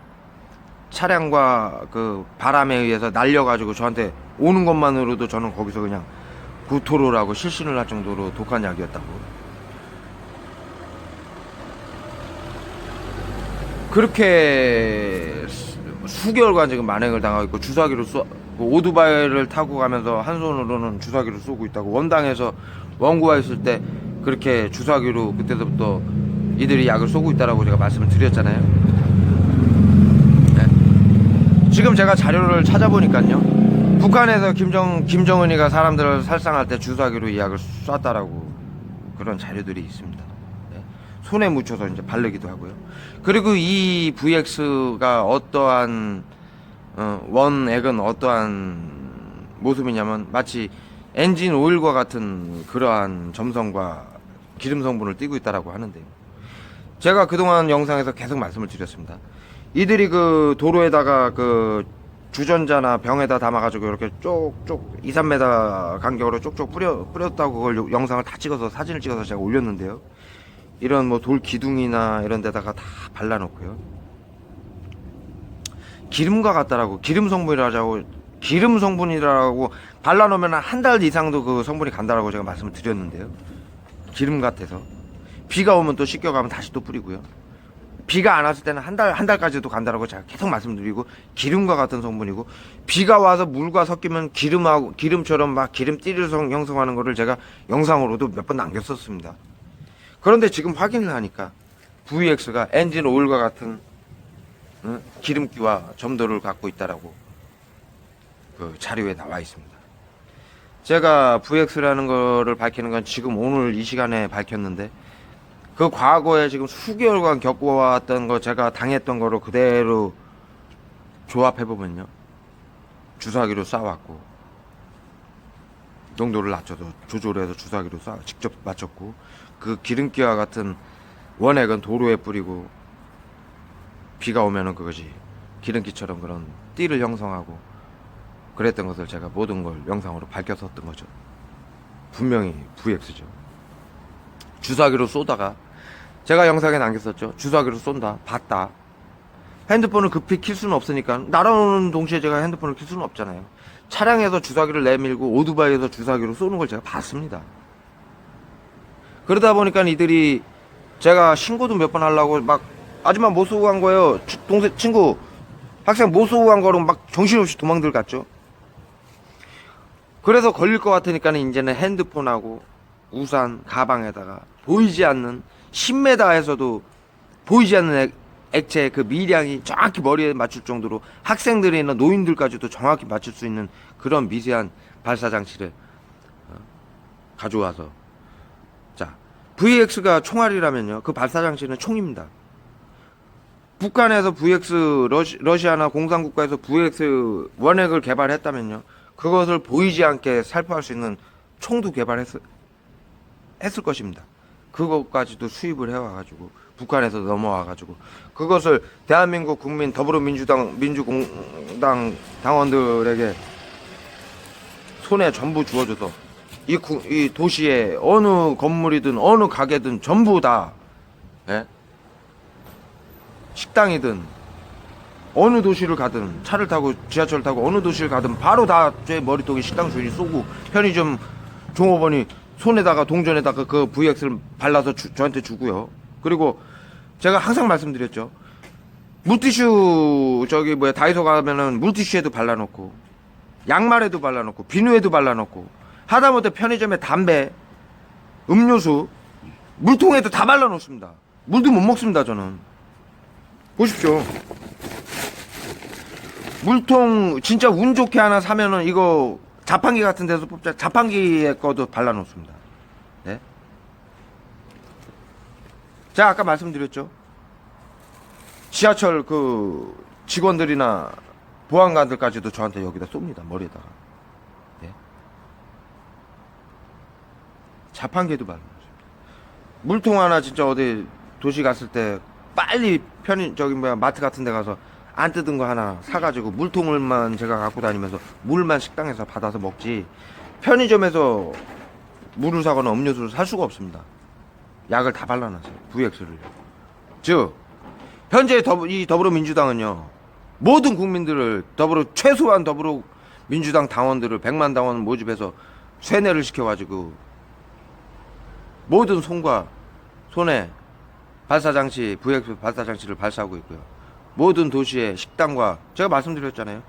차량과 그 바람에 의해서 날려가지고 저한테 오는 것만으로도 저는 거기서 그냥 구토를 하고 실신을 할 정도로 독한 약이었다고. 그렇게 수개월간 지금 만행을 당하고 있고, 주사기로 오토바이를 타고 가면서 한 손으로는 주사기를 쏘고 있다고. 원당에서 원구가 있을 때 그렇게 주사기로 그때부터 이들이 약을 쏘고 있다라고 제가 말씀을 드렸잖아요. 네. 지금 제가 자료를 찾아보니까요, 북한에서 김정은이가 사람들을 살상할 때 주사기로 이 약을 쐈다라고 그런 자료들이 있습니다. 네. 손에 묻혀서 이제 바르기도 하고요. 그리고 이 VX가 어떠한 원액은 어떠한 모습이냐면 마치 엔진 오일과 같은 그러한 점성과 기름 성분을 띠고 있다라고 하는데요. 제가 그동안 영상에서 계속 말씀을 드렸습니다. 이들이 그 도로에다가 그 주전자나 병에다 담아가지고 이렇게 쪽쪽 2, 3m 간격으로 쪽쪽 뿌렸다고 그걸 영상을 다 찍어서 사진을 찍어서 제가 올렸는데요. 이런 뭐 돌 기둥이나 이런 데다가 다 발라놓고요. 기름과 같다라고, 기름 성분이라고 발라놓으면 한 달 이상도 그 성분이 간다라고 제가 말씀을 드렸는데요. 기름 같아서 비가 오면 또 씻겨가면 다시 또 뿌리고요. 비가 안 왔을 때는 한 달까지도 간다라고 제가 계속 말씀드리고, 기름과 같은 성분이고, 비가 와서 물과 섞이면 기름처럼 막 기름띠를 형성하는 거를 제가 영상으로도 몇 번 남겼었습니다. 그런데 지금 확인을 하니까 VX가 엔진 오일과 같은 기름기와 점도를 갖고 있다라고 그 자료에 나와 있습니다. 제가 VX라는 거를 밝히는 건 지금 오늘 이 시간에 밝혔는데, 그 과거에 지금 수개월간 겪어왔던 거, 제가 당했던 거로 그대로 조합해보면요, 주사기로 쏴왔고, 농도를 낮춰서 조절해서 주사기로 직접 맞췄고, 그 기름기와 같은 원액은 도로에 뿌리고, 비가 오면은 그것이 기름기처럼 그런 띠를 형성하고 그랬던 것을 제가 모든 걸 영상으로 밝혔었던 거죠. 분명히 VX죠. 주사기로 쏘다가, 제가 영상에 남겼었죠. 주사기로 쏜다, 봤다. 핸드폰을 급히 킬 수는 없으니까, 날아오는 동시에 제가 핸드폰을 킬 수는 없잖아요. 차량에서 주사기를 내밀고 오토바이에서 주사기로 쏘는 걸 제가 봤습니다. 그러다 보니까 이들이, 제가 신고도 몇 번 하려고 막, 아줌마 못 쏘고 간 거예요. 친구 학생 못 쏘고 간 거로 막 정신없이 도망들 갔죠. 그래서 걸릴 것 같으니까는 이제는 핸드폰하고 우산, 가방에다가 보이지 않는 10m에서도 보이지 않는 액체 그 미량이 정확히 머리에 맞출 정도로, 학생들이나 노인들까지도 정확히 맞출 수 있는 그런 미세한 발사장치를 가져와서, 자, VX가 총알이라면요, 그 발사장치는 총입니다. 북한에서 VX, 러시아나 공산국가에서 VX 원액을 개발했다면요, 그것을 보이지 않게 살포할 수 있는 총도 개발했을 것입니다. 그것까지도 수입을 해와가지고, 북한에서 넘어와가지고, 그것을 대한민국 국민 민주공당 당원들에게 손에 전부 주어줘서, 이 도시에 어느 건물이든 어느 가게든 전부 다, 예? 식당이든 어느 도시를 가든, 차를 타고 지하철을 타고 어느 도시를 가든 바로 다 제 머리통에 식당 주인이 쏘고, 편의점 종업원이 손에다가 동전에다가 그 VX를 발라서 저한테 주고요. 그리고 제가 항상 말씀드렸죠. 물티슈, 다이소 가면은 물티슈에도 발라놓고, 양말에도 발라놓고, 비누에도 발라놓고, 하다못해 편의점에 담배, 음료수, 물통에도 다 발라놓습니다. 물도 못 먹습니다, 저는. 보십시오. 물통 진짜 운 좋게 하나 사면은 이거 자판기 같은 데서 뽑자, 자판기에 거도 발라놓습니다. 네? 제가 아까 말씀드렸죠. 지하철 그 직원들이나 보안관들까지도 저한테 여기다 쏩니다. 머리에다가. 네? 자판기에도 발라놓습니다. 물통 하나 진짜 어디 도시 갔을 때 빨리 마트 같은 데 가서 안 뜯은 거 하나 사가지고 물통을만 제가 갖고 다니면서 물만 식당에서 받아서 먹지, 편의점에서 물을 사거나 음료수를 살 수가 없습니다. 약을 다 발라놨어요. VX를요. 즉 현재 이 더불어민주당은요, 모든 국민들을 최소한 더불어민주당 당원들을 100만 당원 모집해서 세뇌를 시켜가지고 모든 손에 발사장치, VX 발사장치를 발사하고 있고요. 모든 도시의 식당과, 제가 말씀드렸잖아요,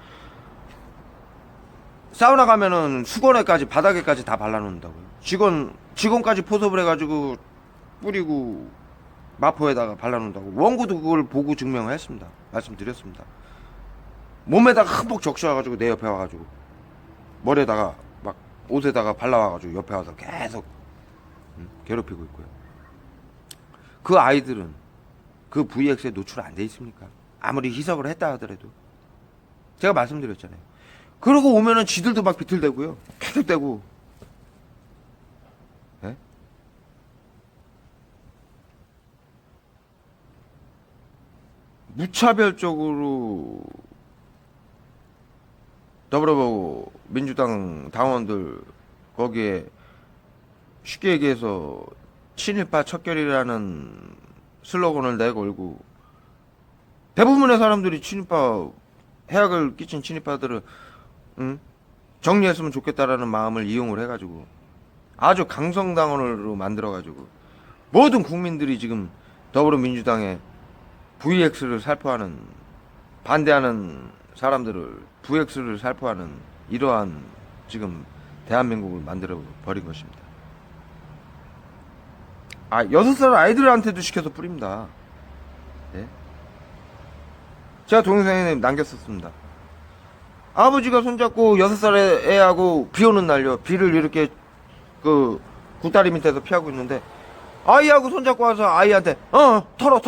사우나 가면은 수건에까지, 바닥에까지 다 발라놓는다고요. 직원까지 포섭을 해가지고 뿌리고 마포에다가 발라놓는다고. 원고도 그걸 보고 증명했습니다. 말씀드렸습니다. 몸에다가 흠뻑 적셔와가지고 내 옆에 와가지고 머리에다가 막 옷에다가 발라와가지고 옆에 와서 계속 괴롭히고 있고요. 그 아이들은 그 VX에 노출 안 돼 있습니까? 아무리 희석을 했다 하더라도. 제가 말씀드렸잖아요. 그러고 오면은 지들도 막 비틀대고요, 캐득대고. 예? 무차별적으로 더불어민주당 당원들 거기에 쉽게 얘기해서 친일파 척결이라는 슬로건을 내걸고, 대부분의 사람들이 해악을 끼친 친일파들은 정리했으면 좋겠다라는 마음을 이용을 해가지고 아주 강성당원으로 만들어가지고 모든 국민들이 지금 더불어민주당의 VX를 살포하는, 반대하는 사람들을 VX를 살포하는 이러한 지금 대한민국을 만들어 버린 것입니다. 6살 아이들한테도 시켜서 뿌립니다. 예? 제가 동영상에 남겼었습니다. 아버지가 손잡고 6살 애하고 비 오는 날요, 비를 이렇게 그 구다리 밑에서 피하고 있는데 아이하고 손잡고 와서 아이한테 털어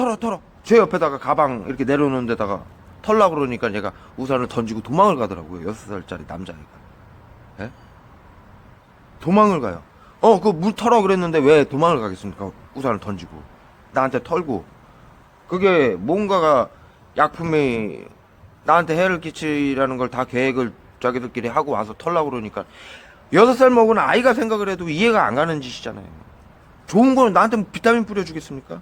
제 옆에다가 가방 이렇게 내려놓는 데다가 털라고 그러니까 얘가 우산을 던지고 도망을 가더라고요. 6살짜리 남자애가. 예? 도망을 가요. 그 물 털어 그랬는데 왜 도망을 가겠습니까? 우산을 던지고 나한테 털고. 그게 뭔가가 약품이 나한테 해를 끼치라는 걸 다 계획을 자기들끼리 하고 와서 털라고 그러니까 6살 먹은 아이가 생각을 해도 이해가 안 가는 짓이잖아요. 좋은 거는 나한테 뭐 비타민 뿌려주겠습니까?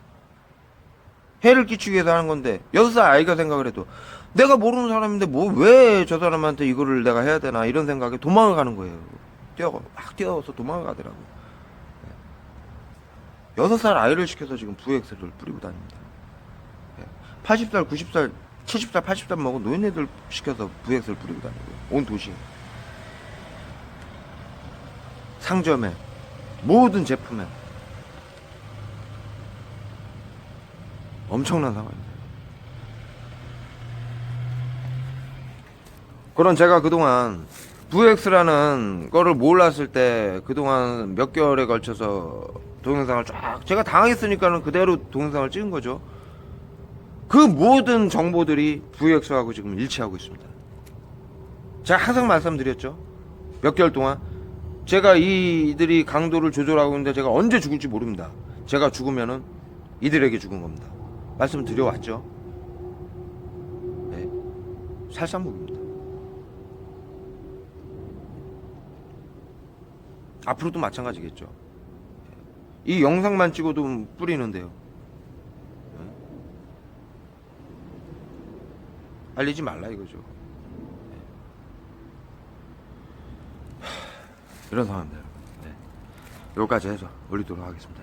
해를 끼치기 위해서 하는 건데 6살 아이가 생각을 해도 내가 모르는 사람인데 뭐 왜 저 사람한테 이거를 내가 해야 되나 이런 생각에 도망을 가는 거예요. 막 뛰어서 도망을 가더라고. 6살 아이를 시켜서 지금 VX를 뿌리고 다닙니다. 80살, 90살, 70살, 80살 먹은 노인네들 시켜서 VX를 뿌리고 다니고요. 온 도시에. 상점에, 모든 제품에. 엄청난 상황입니다. 그런 제가 그동안 VX라는 거를 몰랐을 때 그동안 몇 개월에 걸쳐서 동영상을 쫙, 제가 당했으니까는 그대로 동영상을 찍은 거죠. 그 모든 정보들이 VX하고 지금 일치하고 있습니다. 제가 항상 말씀드렸죠. 몇 개월 동안 제가 이들이 강도를 조절하고 있는데 제가 언제 죽을지 모릅니다. 제가 죽으면은 이들에게 죽은 겁니다. 말씀드려왔죠. 네. 살상무기입니다. 앞으로도 마찬가지겠죠. 이 영상만 찍어도 뿌리는데요. 네. 알리지 말라 이거죠. 네. 이런 상황입니다. 네. 여기까지 해서 올리도록 하겠습니다.